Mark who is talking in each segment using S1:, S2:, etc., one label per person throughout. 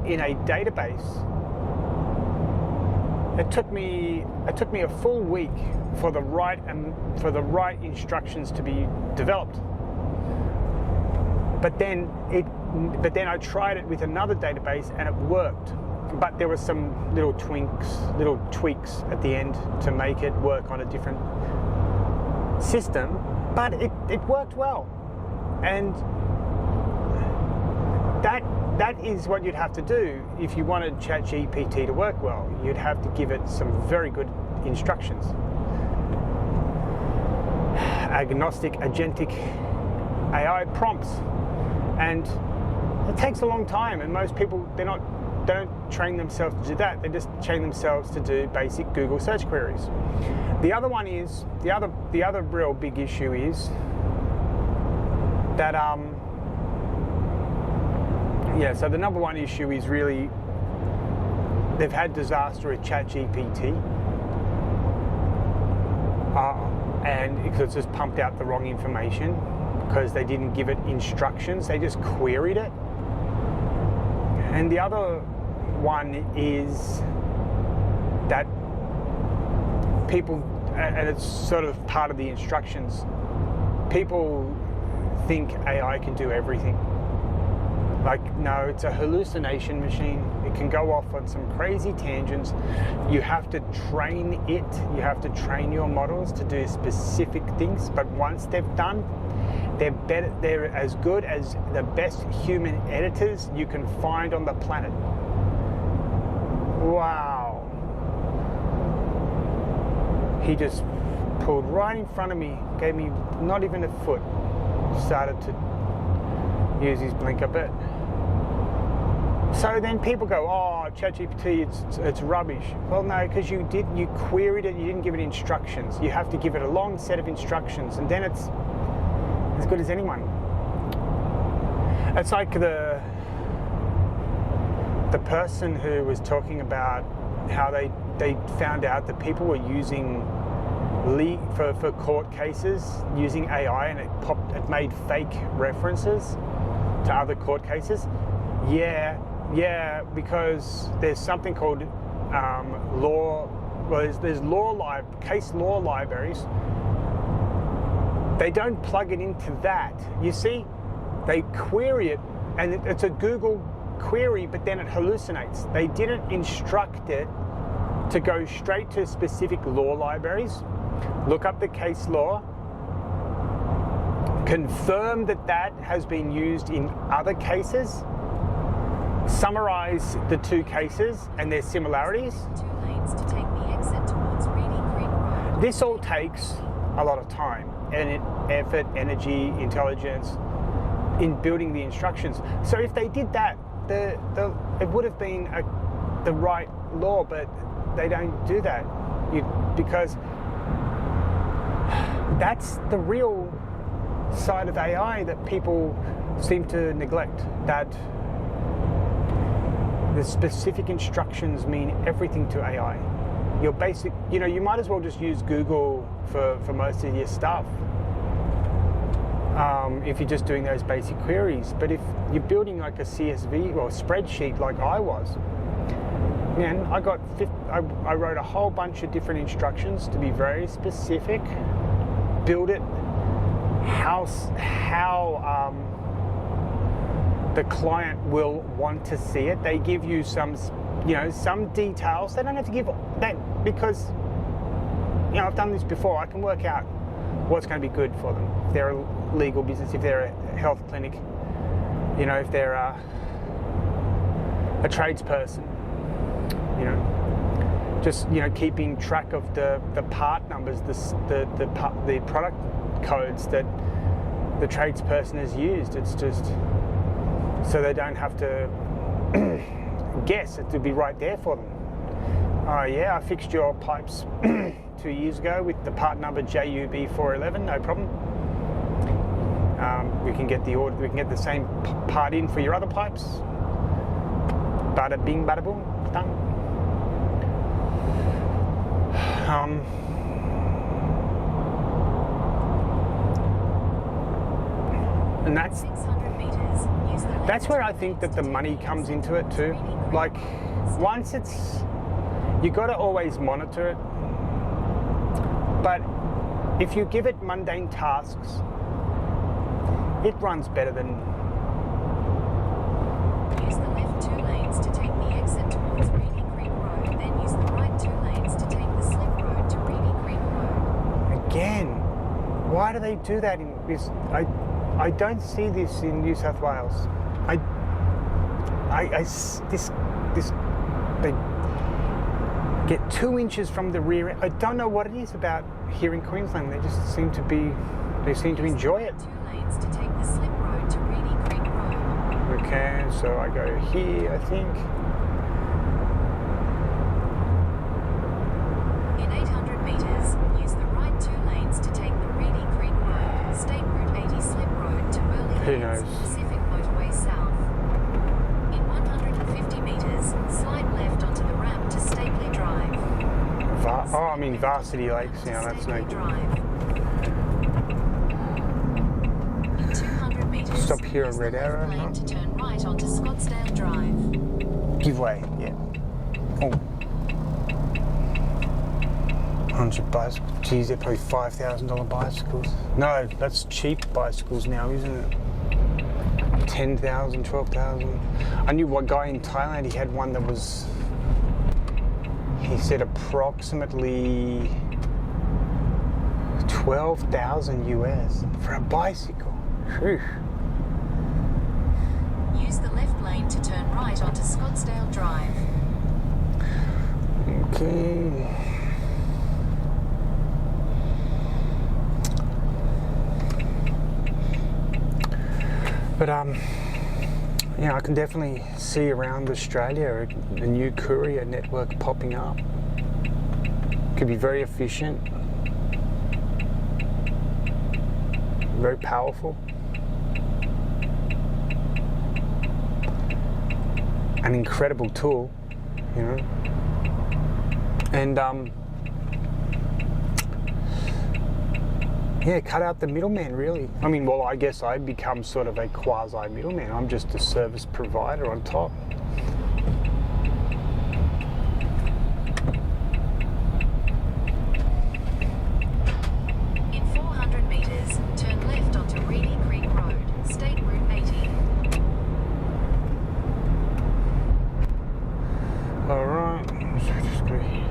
S1: in a database, it took me a full week for the right instructions to be developed. But then I tried it with another database and it worked. But there were some little tweaks at the end to make it work on a different system. But it worked well, and that is what you'd have to do if you wanted ChatGPT to work well. You'd have to give it some very good instructions. Agnostic, agentic AI prompts. And it takes a long time, and most people, they don't train themselves to do that. They just train themselves to do basic Google search queries. The other one is, the other real big issue is that so the number one issue is really they've had disaster with ChatGPT, and because it's just pumped out the wrong information because they didn't give it instructions, they just queried it. And the other one is that people, and it's sort of part of the instructions, people think AI can do everything. Like, no, it's a hallucination machine. It can go off on some crazy tangents. You have to train it. You have to train your models to do specific things. But once they've done, they're better. They're as good as the best human editors you can find on the planet. Wow. He just pulled right in front of me, gave me not even a foot. Started to use his blinker bit. So then people go, oh, ChatGPT, it's rubbish. Well, no, because you queried it, you didn't give it instructions. You have to give it a long set of instructions, and then it's as good as anyone. It's like the person who was talking about how they found out that people were using for court cases using AI, and it made fake references to other court cases. Yeah, because there's something called there's case law libraries. They don't plug it into that. You see, they query it, and it's a Google query, but then it hallucinates. They didn't instruct it to go straight to specific law libraries, look up the case law, confirm that has been used in other cases, summarize the two cases and their similarities.
S2: 2 lanes to take the exit towards Reedy Creek Road.
S1: This all takes a lot of time and effort, energy, intelligence in building the instructions. So if they did that, it would have been the right law, but they don't do that because that's the real side of AI that people seem to neglect, that the specific instructions mean everything to AI. Your basic, you might as well just use Google for most of your stuff if you're just doing those basic queries. But if you're building like a CSV or spreadsheet like I was, man, I wrote a whole bunch of different instructions to be very specific, build it how the client will want to see it. They give you some details. They don't have to give that because, I've done this before. I can work out what's going to be good for them. If they're a legal business, if they're a health clinic, if they're a tradesperson, just keeping track of the part numbers, the product codes that the tradesperson has used. It's just so they don't have to guess. It would be right there for them. Oh yeah, I fixed your pipes 2 years ago with the part number JUB411, no problem. We can get the order. We can get the same part in for your other pipes. Bada bing, bada boom, done. And that's
S2: 600 meters.
S1: That's where I think that the money comes into it too. Like, once it's, you got to always monitor it. But if you give it mundane tasks, it runs better than.
S2: Use the left 2 lanes to take the exit towards Reedy Creek Road, then use the right 2 lanes to take the slip road to Reedy Creek Road.
S1: Again, why do they do that in this? I don't see this in New South Wales. They get 2 inches from the rear end. I don't know what it is about here in Queensland. They just seem to enjoy it.
S2: 2 lanes to take the slip road to Reedy Creek Road.
S1: Okay, so I go here, I think.
S2: In 800 metres, use the right 2 lanes to take the Reedy Creek Road, State Route 80 slip road to Burleigh
S1: Who
S2: Hills,
S1: knows?
S2: Pacific Motorway South. In 150 metres, slide left onto the ramp to Stately Drive.
S1: Varsity Lakes. Yeah, that's no
S2: Stately
S1: good.
S2: Drive. In 200 metres,
S1: Stop here at
S2: use the
S1: Red
S2: left
S1: Arrow,
S2: lane
S1: huh?
S2: to turn right onto Scottsdale Drive.
S1: Give way, yeah. Oh. 100 bicycles. Geez, they're probably $5,000 bicycles. No, that's cheap bicycles now, isn't it? 10,000, 12,000. I knew one guy in Thailand, he had one that was, he said approximately 12,000 US for a bicycle. Whew.
S2: Use the left lane to turn right onto Scottsdale Drive.
S1: Okay. But yeah, I can definitely see around Australia a new courier network popping up. Could be very efficient, very powerful, an incredible tool, you know. And yeah, cut out the middleman, really. I mean, well, I guess I become sort of a quasi middleman. I'm just a service provider on top.
S2: In 400 metres, turn left onto Reedy Creek Road, State Route 80.
S1: All right, so just go here.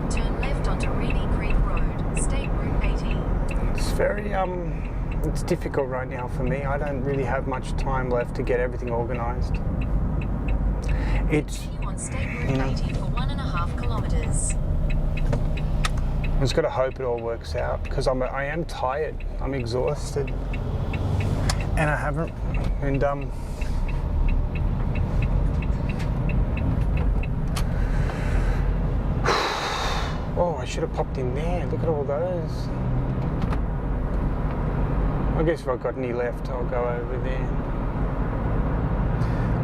S2: Turn left onto Reedy Creek Road, State Route 80.
S1: It's very it's difficult right now for me. I don't really have much time left to get everything organised. It's
S2: Continue on State Route 80 for 1.5 kilometres.
S1: I just got to hope it all works out because I am tired. I'm exhausted, and I haven't. And oh, I should have popped in there. Look at all those. I guess if I've got any left, I'll go over there.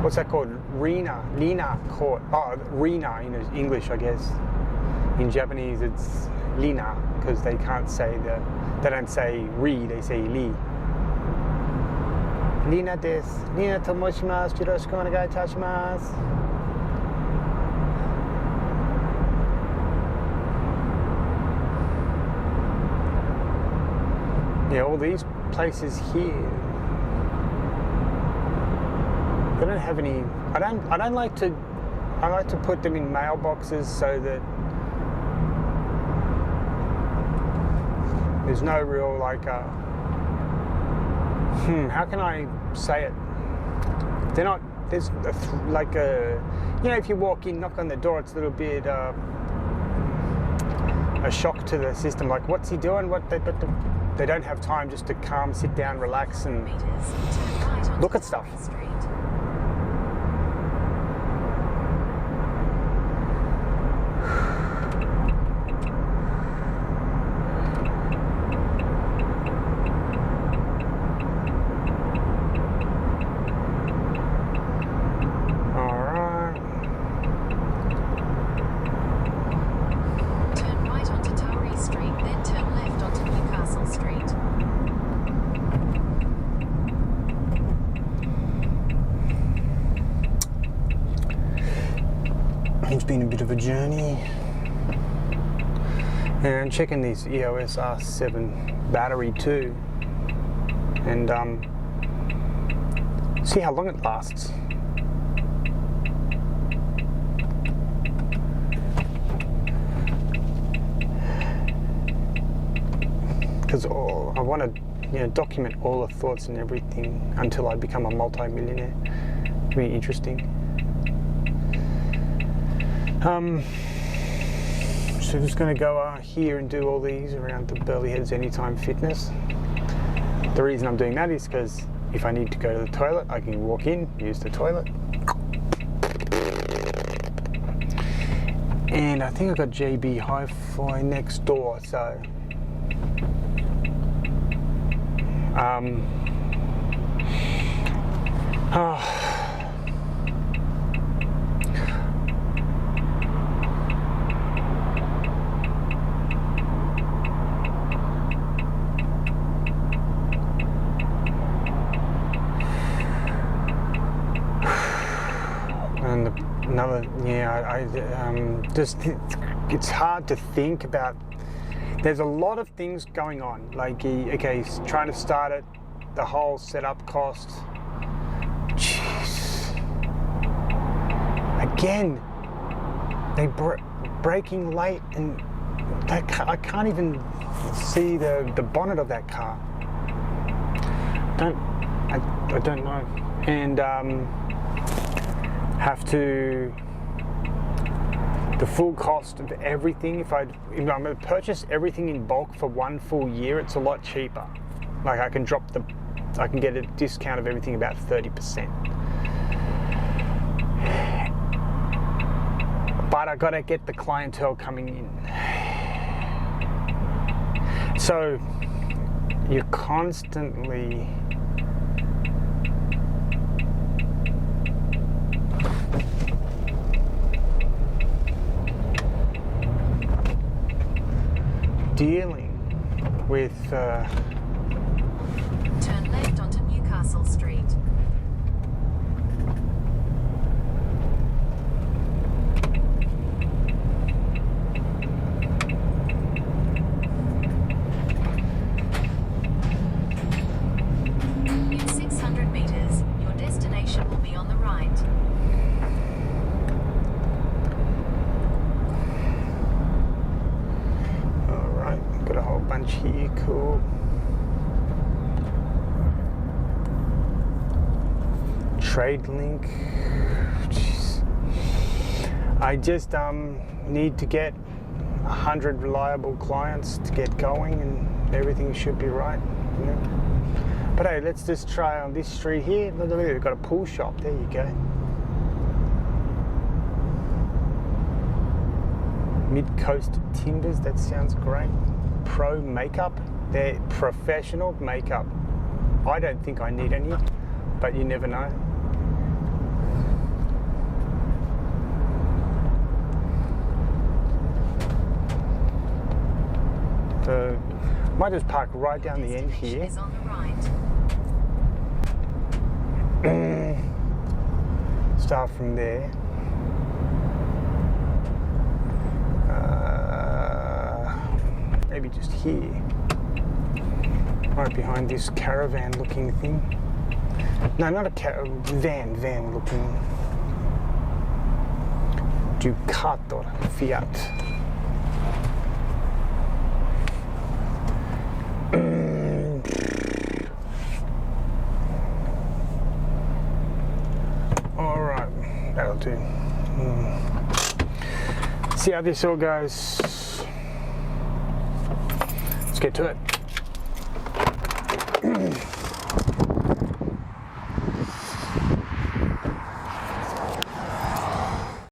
S1: What's that called? Lina Court. Oh, Rena in English, I guess. In Japanese, it's Lina because they can't say they don't say Ri, they say Li. Lina desu. Lina tomoshimasu. Yoroshiku onegai itashimasu. Yeah, all these places here, they don't have any. I don't like to. I like to put them in mailboxes so that there's no real like. How can I say it? They're not. There's like a. You know, if you walk in, knock on the door, it's a little bit a shock to the system. Like, what's he doing? They don't have time just to calm, sit down, relax, and look at stuff. been a bit of a journey. And I'm checking this EOS R7 battery too, and see how long it lasts. Because I want to, document all the thoughts and everything until I become a multi-millionaire. It'll be interesting. So I'm just going to go here and do all these around the Burleigh Heads Anytime Fitness. The reason I'm doing that is because if I need to go to the toilet, I can walk in, use the toilet. And I think I've got JB Hi-Fi next door, so it's hard to think about. There's a lot of things going on. Like, okay, he's trying to start it, the whole setup cost. Jeez. Again, they braking late, and I can't even see the bonnet of that car. I don't know, and have to. The full cost of everything, if I'm going to purchase everything in bulk for one full year, it's a lot cheaper. Like I can get a discount of everything about 30%. But I got to get the clientele coming in. So you're constantly dealing with
S2: Turn left onto Newcastle Street. In 600 meters, your destination will be on the right.
S1: got a whole bunch here, cool. Trade link. Jeez. I just need to get 100 reliable clients to get going, and everything should be right. But hey, let's just try on this street here. Look, we've got a pool shop. There you go. Mid-Coast Timbers. That sounds great. Pro makeup. They're professional makeup. I don't think I need any, but you never know. So, might just park right down the end here.
S2: Is on the right.
S1: Start from there. Maybe just here. Right behind this caravan looking thing. No, not a van looking. Ducato Fiat. Alright, that'll do. See how this all goes. Let's get to it.